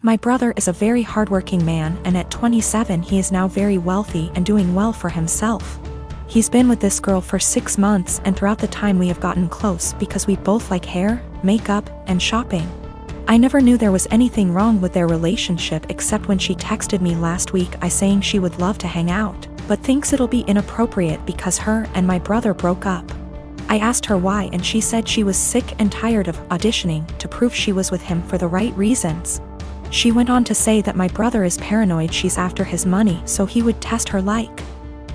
My brother is a very hardworking man, and at 27 he is now very wealthy and doing well for himself. He's been with this girl for 6 months, and throughout the time we have gotten close because we both like hair, makeup, and shopping. I never knew there was anything wrong with their relationship except when she texted me last week saying she would love to hang out, but thinks it'll be inappropriate because her and my brother broke up. I asked her why, and she said she was sick and tired of auditioning to prove she was with him for the right reasons. She went on to say that my brother is paranoid she's after his money, so he would test her, like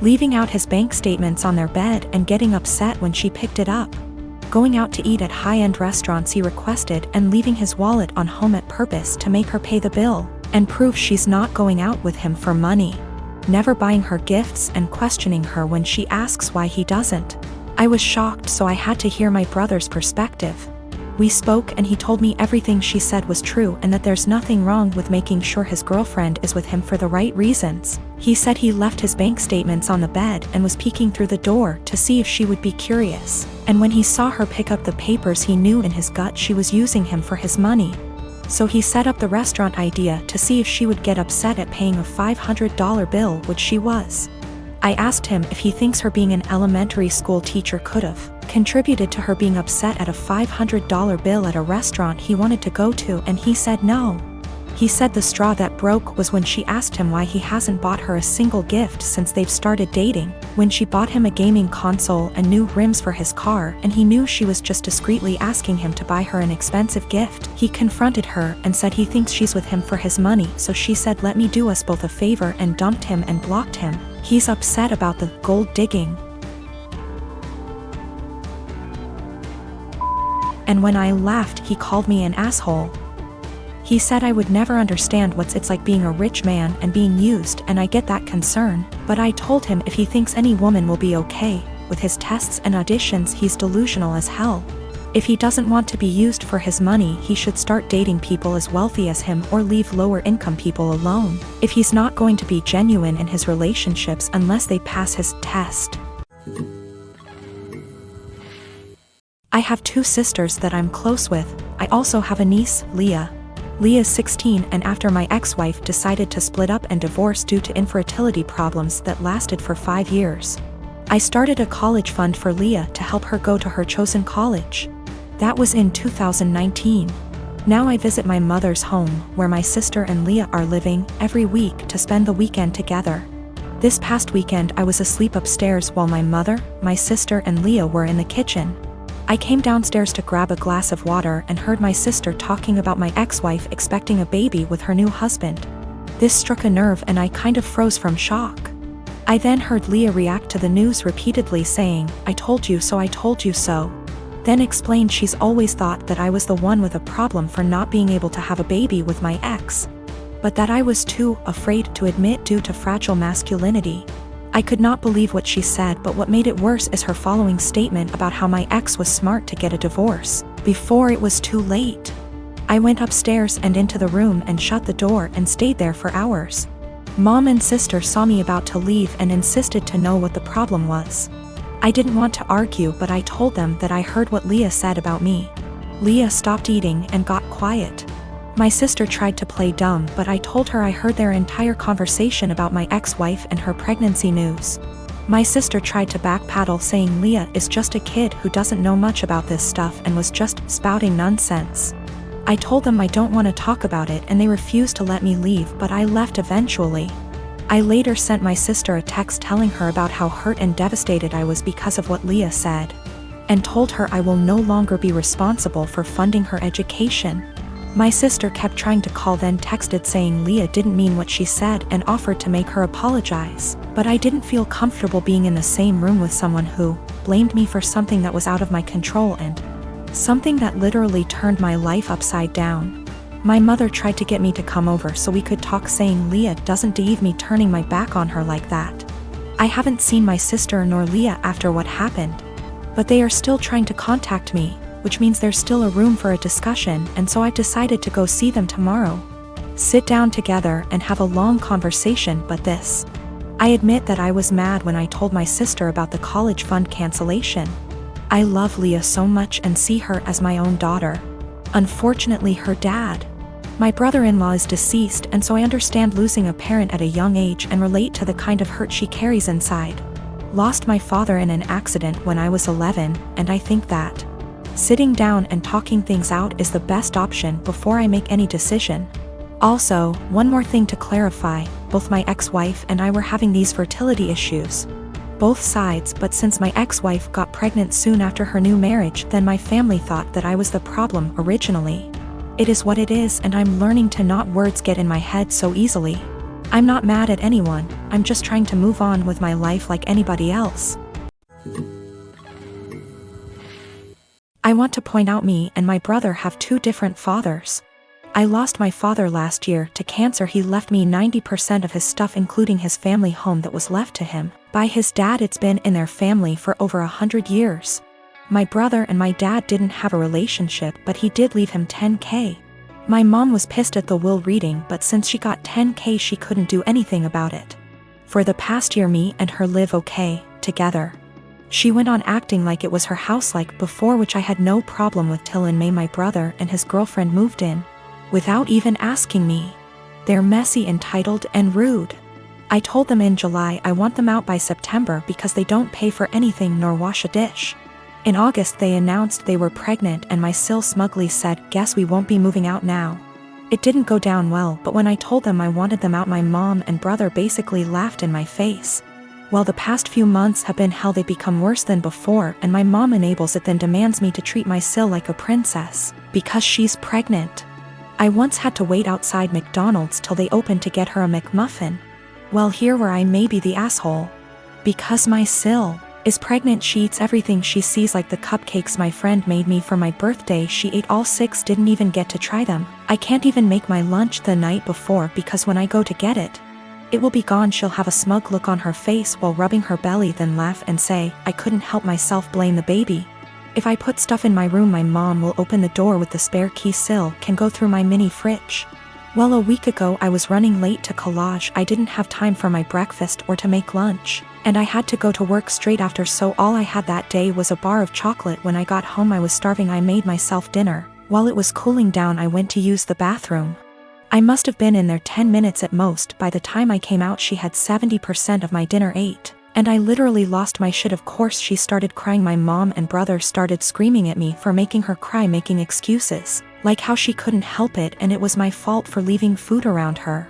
leaving out his bank statements on their bed and getting upset when she picked it up, going out to eat at high-end restaurants he requested, and leaving his wallet on home at purpose to make her pay the bill and prove she's not going out with him for money, never buying her gifts and questioning her when she asks why he doesn't. I was shocked, so I had to hear my brother's perspective. We spoke and he told me everything she said was true and that there's nothing wrong with making sure his girlfriend is with him for the right reasons. He said he left his bank statements on the bed and was peeking through the door to see if she would be curious, and when he saw her pick up the papers he knew in his gut she was using him for his money. So he set up the restaurant idea to see if she would get upset at paying a $500 bill, which she was. I asked him if he thinks her being an elementary school teacher could have contributed to her being upset at a $500 bill at a restaurant he wanted to go to, and he said no. He said the straw that broke was when she asked him why he hasn't bought her a single gift since they've started dating, when she bought him a gaming console and new rims for his car, and he knew she was just discreetly asking him to buy her an expensive gift. He confronted her and said he thinks she's with him for his money, so she said let me do us both a favor and dumped him and blocked him. He's upset about the gold digging. And when I laughed, he called me an asshole. He said I would never understand what it's like being a rich man and being used, and I get that concern, but I told him if he thinks any woman will be okay with his tests and auditions, he's delusional as hell. If he doesn't want to be used for his money, he should start dating people as wealthy as him or leave lower income people alone, if he's not going to be genuine in his relationships unless they pass his test. I have 2 sisters that I'm close with. I also have a niece, Leah. Leah's 16, and after my ex-wife decided to split up and divorce due to infertility problems that lasted for 5 years, I started a college fund for Leah to help her go to her chosen college. That was in 2019. Now I visit my mother's home, where my sister and Leah are living, every week to spend the weekend together. This past weekend I was asleep upstairs while my mother, my sister, and Leah were in the kitchen. I came downstairs to grab a glass of water and heard my sister talking about my ex-wife expecting a baby with her new husband. This struck a nerve and I kind of froze from shock. I then heard Leah react to the news repeatedly saying, "I told you so, I told you so." Then explained she's always thought that I was the one with a problem for not being able to have a baby with my ex, but that I was too afraid to admit due to fragile masculinity. I could not believe what she said, but what made it worse is her following statement about how my ex was smart to get a divorce before it was too late. I went upstairs and into the room and shut the door and stayed there for hours. Mom and sister saw me about to leave and insisted to know what the problem was. I didn't want to argue, but I told them that I heard what Leah said about me. Leah stopped eating and got quiet. My sister tried to play dumb, but I told her I heard their entire conversation about my ex-wife and her pregnancy news. My sister tried to backpedal, saying Leah is just a kid who doesn't know much about this stuff and was just spouting nonsense. I told them I don't want to talk about it and they refused to let me leave, but I left eventually. I later sent my sister a text telling her about how hurt and devastated I was because of what Leah said, and told her I will no longer be responsible for funding her education. My sister kept trying to call, then texted saying Leah didn't mean what she said and offered to make her apologize, but I didn't feel comfortable being in the same room with someone who blamed me for something that was out of my control and something that literally turned my life upside down. My mother tried to get me to come over so we could talk, saying Leah doesn't deserve me turning my back on her like that. I haven't seen my sister nor Leah after what happened, but they are still trying to contact me, which means there's still a room for a discussion, and so I've decided to go see them tomorrow. Sit down together and have a long conversation, but this. I admit that I was mad when I told my sister about the college fund cancellation. I love Leah so much and see her as my own daughter. Unfortunately, her dad My brother-in-law is deceased, and so I understand losing a parent at a young age and relate to the kind of hurt she carries inside. Lost my father in an accident when I was 11, and I think that sitting down and talking things out is the best option before I make any decision. Also, one more thing to clarify, both my ex-wife and I were having these fertility issues. Both sides, but since my ex-wife got pregnant soon after her new marriage, then my family thought that I was the problem originally. It is what it is, and I'm learning to not words get in my head so easily. I'm not mad at anyone, I'm just trying to move on with my life like anybody else. I want to point out me and my brother have two different fathers. I lost my father last year to cancer. He left me 90% of his stuff, including his family home that was left to him by his dad. It's been in their family for over 100 years. My brother and my dad didn't have a relationship, but he did leave him $10,000. My mom was pissed at the will reading, but since she got $10,000 she couldn't do anything about it. For the past year me and her live okay together. She went on acting like it was her house like before, which I had no problem with, till in May my brother and his girlfriend moved in without even asking me. They're messy, entitled, and rude. I told them in July I want them out by September because they don't pay for anything nor wash a dish. In August they announced they were pregnant, and my sil smugly said, "Guess we won't be moving out now." It didn't go down well, but when I told them I wanted them out, my mom and brother basically laughed in my face. Well, the past few months have been hell. They become worse than before, and my mom enables it, then demands me to treat my sil like a princess because she's pregnant. I once had to wait outside McDonald's till they opened to get her a McMuffin. Well, here where I may be the asshole. Because my sil is pregnant, she eats everything she sees, like the cupcakes my friend made me for my birthday. She ate all 6, didn't even get to try them. I can't even make my lunch the night before because when I go to get it, it will be gone. She'll have a smug look on her face while rubbing her belly, then laugh and say, "I couldn't help myself, blame the baby." If I put stuff in my room, my mom will open the door with the spare key. Sil can go through my mini fridge. Well, a week ago I was running late to collage. I didn't have time for my breakfast or to make lunch, and I had to go to work straight after, so all I had that day was a bar of chocolate. When I got home I was starving. I made myself dinner. While it was cooling down I went to use the bathroom. I must have been in there 10 minutes at most. By the time I came out she had 70% of my dinner ate, and I literally lost my shit. Of course she started crying. My mom and brother started screaming at me for making her cry, making excuses, like how she couldn't help it and it was my fault for leaving food around her.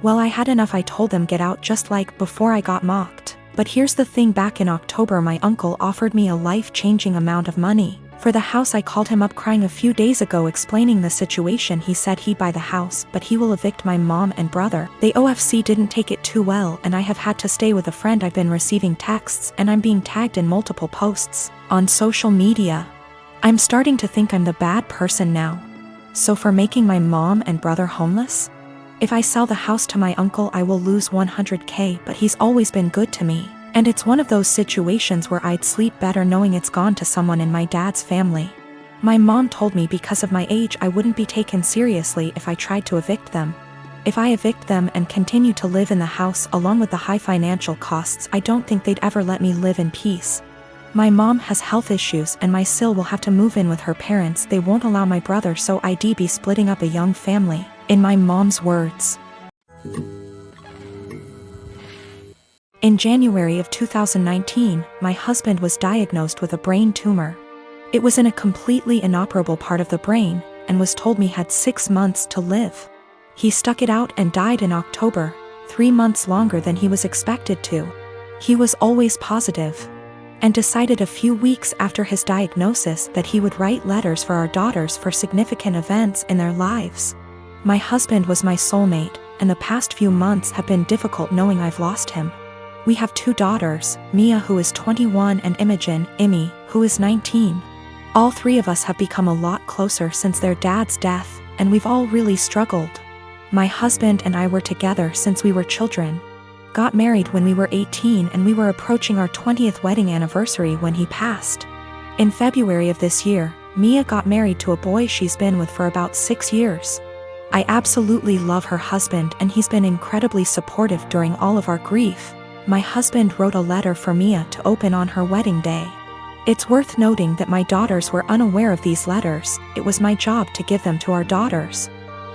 Well, I had enough. I told them get out, just like before I got mocked. But here's the thing, back in October my uncle offered me a life-changing amount of money for the house. I called him up crying a few days ago explaining the situation. He said he'd buy the house, but he will evict my mom and brother. They OFC didn't take it too well, and I have had to stay with a friend. I've been receiving texts and I'm being tagged in multiple posts on social media. I'm starting to think I'm the bad person now. So for making my mom and brother homeless? If I sell the house to my uncle I will lose $100,000, but he's always been good to me. And it's one of those situations where I'd sleep better knowing it's gone to someone in my dad's family. My mom told me because of my age I wouldn't be taken seriously if I tried to evict them. If I evict them and continue to live in the house along with the high financial costs, I don't think they'd ever let me live in peace. My mom has health issues and my sil will have to move in with her parents. They won't allow my brother, so I'd be splitting up a young family, in my mom's words. In January of 2019, my husband was diagnosed with a brain tumor. It was in a completely inoperable part of the brain, and was told me had 6 months to live. He stuck it out and died in October, 3 months longer than he was expected to. He was always positive, and decided a few weeks after his diagnosis that he would write letters for our daughters for significant events in their lives. My husband was my soulmate, and the past few months have been difficult knowing I've lost him. We have 2 daughters, Mia, who is 21, and Imogen, Imi, who is 19. All 3 of us have become a lot closer since their dad's death, and we've all really struggled. My husband and I were together since we were children. Got married when we were 18, and we were approaching our 20th wedding anniversary when he passed. In February of this year, Mia got married to a boy she's been with for about 6 years. I absolutely love her husband, and he's been incredibly supportive during all of our grief. My husband wrote a letter for Mia to open on her wedding day. It's worth noting that my daughters were unaware of these letters. It was my job to give them to our daughters.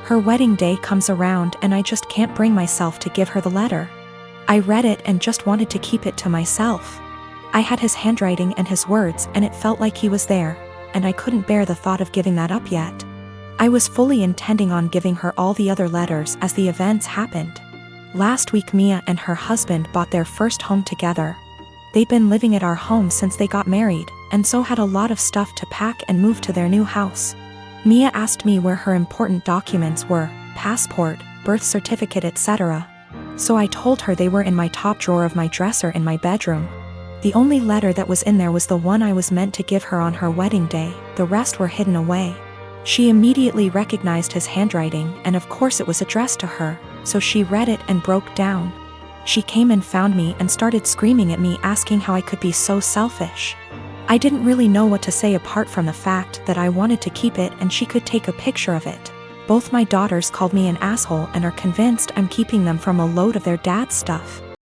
Her wedding day comes around and I just can't bring myself to give her the letter. I read it and just wanted to keep it to myself. I had his handwriting and his words and it felt like he was there, and I couldn't bear the thought of giving that up yet. I was fully intending on giving her all the other letters as the events happened. Last week Mia and her husband bought their first home together. They'd been living at our home since they got married, and so had a lot of stuff to pack and move to their new house. Mia asked me where her important documents were, passport, birth certificate, etc. So I told her they were in my top drawer of my dresser in my bedroom. The only letter that was in there was the one I was meant to give her on her wedding day, the rest were hidden away. She immediately recognized his handwriting, and of course it was addressed to her, so she read it and broke down. She came and found me and started screaming at me, asking how I could be so selfish. I didn't really know what to say apart from the fact that I wanted to keep it and she could take a picture of it. Both my daughters called me an asshole and are convinced I'm keeping them from a load of their dad's stuff.